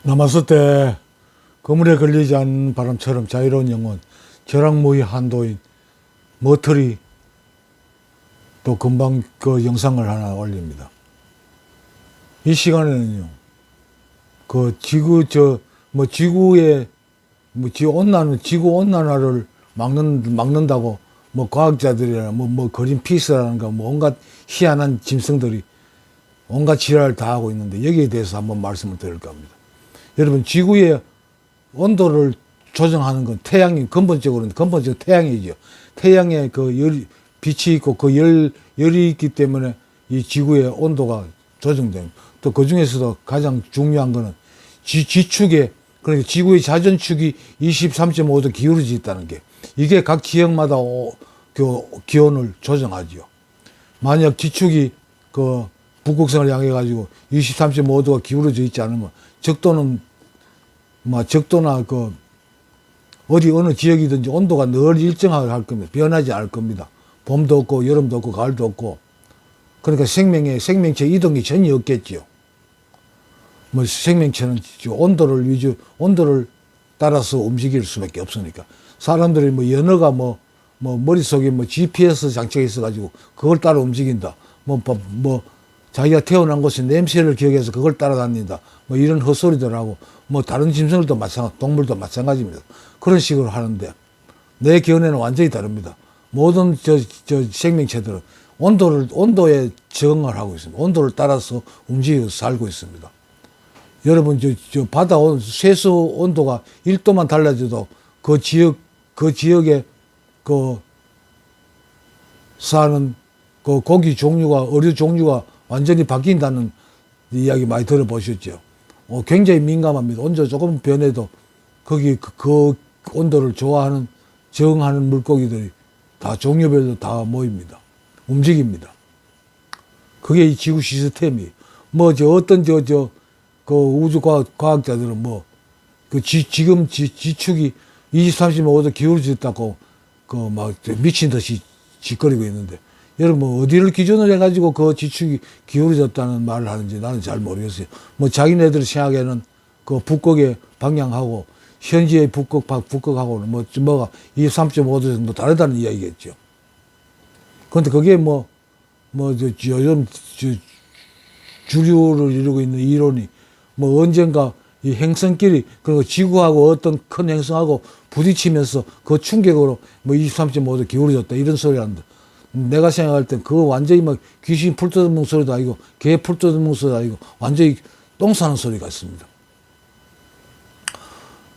남았을 때 그물에 걸리지 않는 바람처럼 자유로운 영혼, 벼락무의 한도인 머터리 또 금방 그 영상을 하나 올립니다. 이 시간에는요, 그 지구의 지구 온난화를 막는다고 과학자들이나 그린 피스라는가 온갖 희한한 짐승들이 온갖 지랄을 다 하고 있는데 여기에 대해서 한번 말씀을 드릴까 합니다. 여러분, 지구의 온도를 조정하는 건 근본적으로 태양이죠. 태양에 빛이 있고 열이 있기 때문에 이 지구의 온도가 조정됩니다. 또 그 중에서도 가장 중요한 거는 지축에, 그러니까 지구의 자전축이 23.5도 기울어져 있다는 게, 이게 각 지역마다 기온을 조정하죠. 만약 지축이 북극성을 향해 가지고 23.5도가 기울어져 있지 않으면 적도나 어느 지역이든지 온도가 늘 일정하게 할 겁니다. 변하지 않을 겁니다. 봄도 없고 여름도 없고 가을도 없고. 그러니까 생명체 이동이 전혀 없겠지요. 생명체는 온도를 따라서 움직일 수밖에 없으니까. 사람들이 연어가 머릿속에 GPS 장치가 있어가지고 그걸 따라 움직인다. 자기가 태어난 곳의 냄새를 기억해서 그걸 따라다닌다. 이런 헛소리들 하고, 다른 짐승들도 동물도 마찬가지입니다. 그런 식으로 하는데, 내 견해는 완전히 다릅니다. 모든 생명체들은 온도에 적응을 하고 있습니다. 온도를 따라서 움직여서 살고 있습니다. 여러분, 바다 세수 온도가 1도만 달라져도 그 지역에 사는 고기 종류가, 어류 종류가 완전히 바뀐다는 이야기 많이 들어보셨죠. 굉장히 민감합니다. 온도 조금 변해도 거기 그 온도를 적응하는 물고기들이 다 종류별로 다 모입니다. 움직입니다. 그게 이 지구 시스템이에요. 어떤 우주 과학자들은 지금 지축이 23.5도 기울어졌다고 미친 듯이 짓거리고 있는데, 여러분, 어디를 기준으로 해가지고 그 지축이 기울어졌다는 말을 하는지 나는 잘 모르겠어요. 자기네들 생각에는 북극의 방향하고 현지의 북극하고는 뭐가 23.5도 정도 다르다는 이야기겠죠. 그런데 그게 요즘 주류를 이루고 있는 이론이 언젠가 이 행성끼리, 그리고 지구하고 어떤 큰 행성하고 부딪히면서 그 충격으로 23.5도 기울어졌다 이런 소리 한다. 내가 생각할 땐 그거 완전히 귀신 풀 뜯는 소리도 아니고 개 풀 뜯는 소리도 아니고 완전히 똥 싸는 소리 같습니다.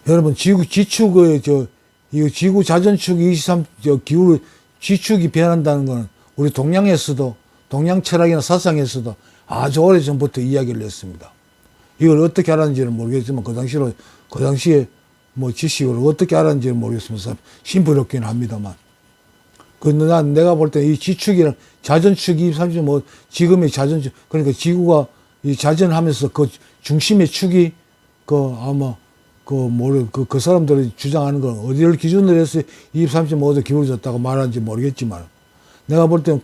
여러분, 지축의 지구 자전축이 지축이 변한다는 건 우리 동양 철학이나 사상에서도 아주 오래 전부터 이야기를 했습니다. 이걸 어떻게 알았는지는 모르겠지만 그 당시에 지식으로 어떻게 알았는지는 모르겠으면서 신부롭기는 합니다만. 내가 볼 때 이 지축이랑 자전축이 3.5, 지금의 자전축, 그러니까 지구가 이 자전하면서 그 중심의 축이 그 사람들이 주장하는 건 어디를 기준으로 해서 23.5도 기울어졌다고 말하는지 모르겠지만, 내가 볼 때는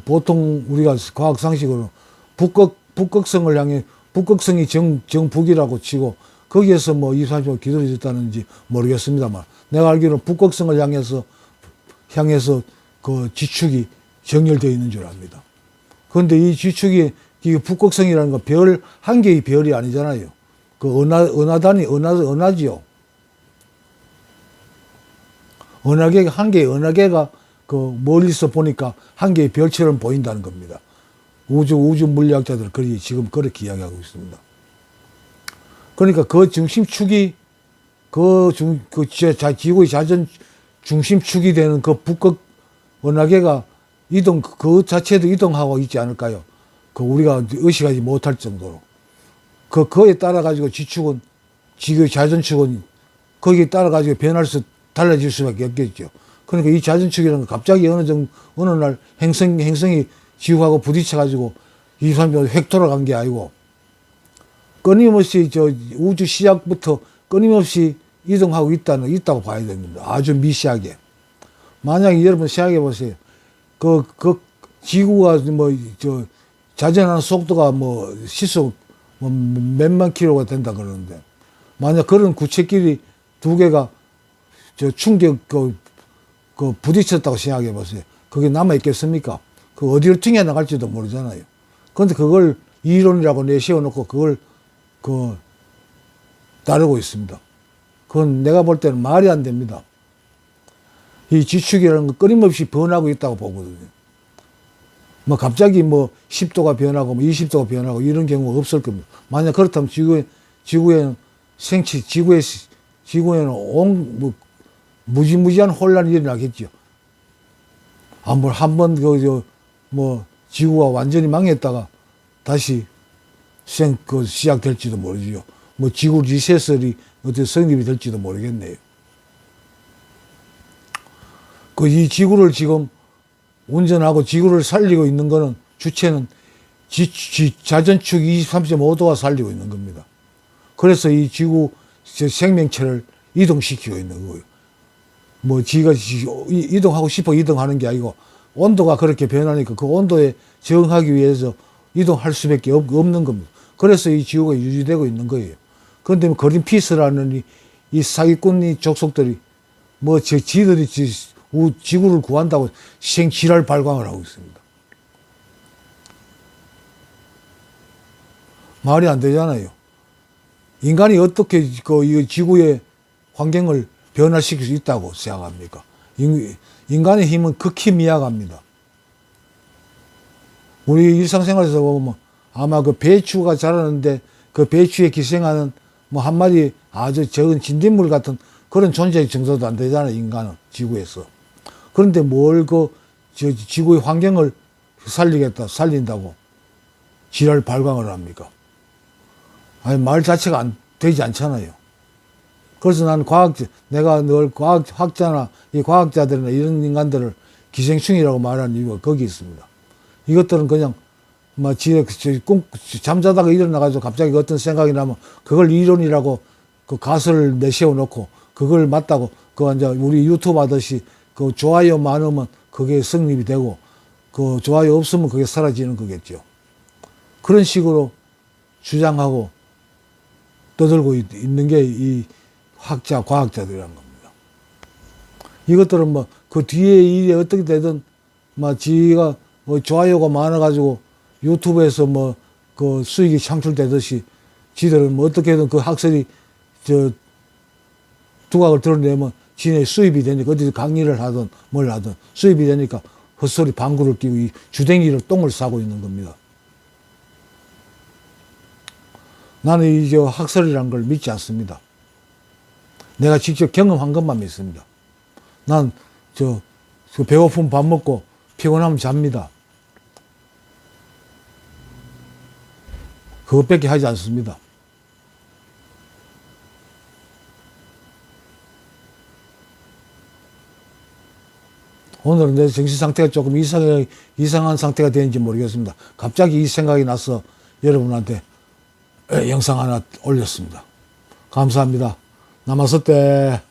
보통 우리가 과학 상식으로 북극성을 향해, 북극성이 정북이라고 치고 거기에서 23.5도 기울어졌다는지 모르겠습니다만, 내가 알기로는 북극성을 향해서 그 지축이 정렬되어 있는 줄 압니다. 그런데 이 지축이, 이 북극성이라는 건 한 개의 별이 아니잖아요. 은하지요. 한 개의 은하계가 멀리서 보니까 한 개의 별처럼 보인다는 겁니다. 우주 물리학자들 지금 그렇게 이야기하고 있습니다. 그러니까 그 중심축이, 지구의 중심축이 되는 그 북극 은하계가 그 자체도 이동하고 있지 않을까요? 우리가 의식하지 못할 정도로. 그거에 따라가지고 지구의 자전축은 거기에 따라가지고 달라질 수밖에 없겠죠. 그러니까 이 자전축이라는 건 갑자기 어느 날 행성이 지구하고 부딪혀가지고 23년 획 돌아간 게 아니고, 끊임없이 우주 시작부터 끊임없이 이동하고 있다고 봐야 됩니다. 아주 미시하게. 만약에 여러분 생각해 보세요. 지구가 자전하는 속도가 시속 뭐 몇만 킬로가 된다 그러는데, 만약 그런 구체끼리 두 개가 저 충격 그 부딪혔다고 생각해 보세요. 그게 남아 있겠습니까? 그 어디로 튕겨 나갈지도 모르잖아요. 그런데 그걸 이론이라고 내세워 놓고 그걸 따르고 있습니다. 그건 내가 볼 때는 말이 안 됩니다. 이 지축이라는 건 끊임없이 변하고 있다고 보거든요. 뭐 갑자기 뭐 10도가 변하고 뭐 20도가 변하고 이런 경우가 없을 겁니다. 만약 그렇다면 지구에는 뭐 무지무지한 혼란이 일어나겠죠. 한번 뭐 지구가 완전히 망했다가 다시 시작될지도 모르지요. 뭐 지구 리셋이 어떻게 성립이 될지도 모르겠네요. 이 지구를 지금 운전하고 지구를 살리고 있는 거는 주체는 자전축 23.5도가 살리고 있는 겁니다. 그래서 이 지구 생명체를 이동시키고 있는 거예요. 뭐 지가 이동하고 싶어 이동하는 게 아니고 온도가 그렇게 변하니까 그 온도에 적응하기 위해서 이동할 수밖에 없는 겁니다. 그래서 이 지구가 유지되고 있는 거예요. 그런데 그린피스라는 이 사기꾼 족속들이 뭐 지들이 지구를 구한다고 생지랄 발광을 하고 있습니다. 말이 안 되잖아요. 인간이 어떻게 이 지구의 환경을 변화시킬 수 있다고 생각합니까? 인간의 힘은 극히 미약합니다. 우리 일상생활에서 보면 아마 그 배추가 자라는데 그 배추에 기생하는 뭐 한 마리 아주 적은 진딧물 같은 그런 존재 정도도 안 되잖아요. 인간은 지구에서. 그런데 지구의 환경을 살린다고 지랄 발광을 합니까? 아니, 말 자체가 되지 않잖아요. 그래서 나는 내가 늘 학자나 이 과학자들이나 이런 인간들을 기생충이라고 말하는 이유가 거기 있습니다. 이것들은 그냥 잠자다가 일어나가지고 갑자기 어떤 생각이 나면 그걸 이론이라고 그 가설을 내세워 놓고 그걸 맞다고 이제 우리 유튜브 하듯이 그 좋아요 많으면 그게 성립이 되고 그 좋아요 없으면 그게 사라지는 거겠죠. 그런 식으로 주장하고 떠들고 있는 게 이 과학자들이란 겁니다. 이것들은 뭐 그 뒤에 일이 어떻게 되든 지가 좋아요가 많아가지고 유튜브에서 그 수익이 창출되듯이 지들은 어떻게든 그 학설이 두각을 드러내면 지네 수입이 되니까 어디서 강의를 하든 뭘 하든 수입이 되니까 헛소리 방구를 끼고 이 주댕이로 똥을 싸고 있는 겁니다. 나는 이 학설이라는 걸 믿지 않습니다. 내가 직접 경험한 것만 믿습니다. 난 배고프면 밥 먹고 피곤하면 잡니다. 그것밖에 하지 않습니다. 오늘은 내 정신 상태가 조금 이상한 상태가 되는지 모르겠습니다. 갑자기 이 생각이 나서 여러분한테 영상 하나 올렸습니다. 감사합니다. 남았을 때